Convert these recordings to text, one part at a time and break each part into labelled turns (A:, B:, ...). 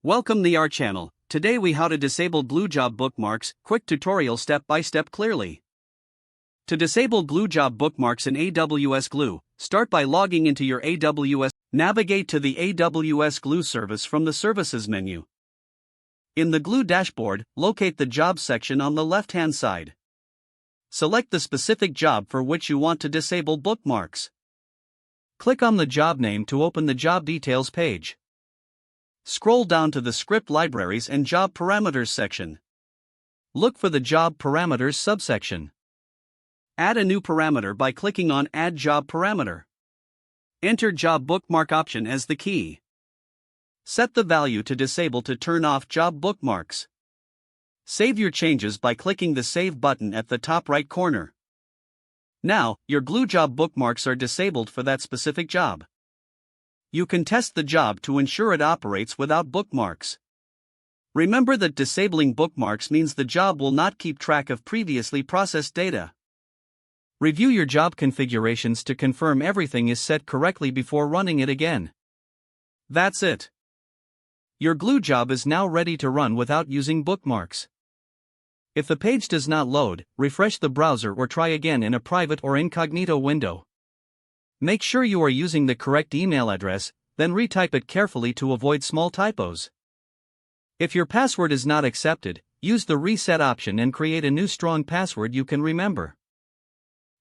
A: Welcome to our channel. Today we how to disable Glue Job bookmarks, quick tutorial step by step clearly. To disable Glue Job bookmarks in AWS Glue, start by logging into your AWS. Navigate to the AWS Glue service from the Services menu. In the Glue dashboard, locate the Jobs section on the left-hand side. Select the specific job for which you want to disable bookmarks. Click on the job name to open the job details page. Scroll down to the Script Libraries and Job Parameters section. Look for the Job Parameters subsection. Add a new parameter by clicking on Add Job Parameter. Enter Job Bookmark option as the key. Set the value to disable to turn off job bookmarks. Save your changes by clicking the Save button at the top right corner. Now, your Glue Job bookmarks are disabled for that specific job. You can test the job to ensure it operates without bookmarks. Remember that disabling bookmarks means the job will not keep track of previously processed data. Review your job configurations to confirm everything is set correctly before running it again. That's it. Your Glue job is now ready to run without using bookmarks. If the page does not load, refresh the browser or try again in a private or incognito window. Make sure you are using the correct email address, then retype it carefully to avoid small typos. If your password is not accepted, use the reset option and create a new strong password you can remember.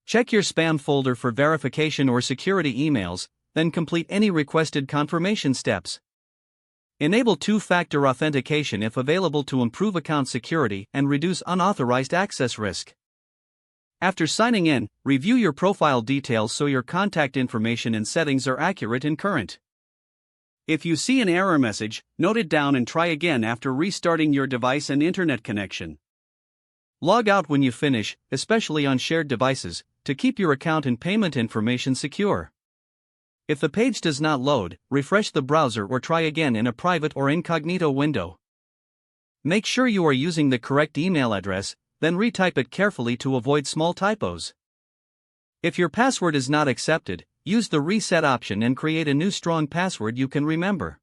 A: Check your spam folder for verification or security emails, then complete any requested confirmation steps. Enable two-factor authentication if available to improve account security and reduce unauthorized access risk. After signing in, review your profile details so your contact information and settings are accurate and current. If you see an error message, note it down and try again after restarting your device and internet connection. Log out when you finish, especially on shared devices, to keep your account and payment information secure. If the page does not load, refresh the browser or try again in a private or incognito window. Make sure you are using the correct email address, then retype it carefully to avoid small typos. If your password is not accepted, use the reset option and create a new strong password you can remember.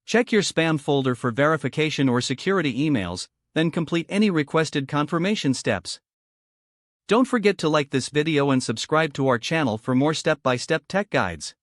A: Check your spam folder for verification or security emails, then complete any requested confirmation steps. Don't forget to like this video and subscribe to our channel for more step-by-step tech guides.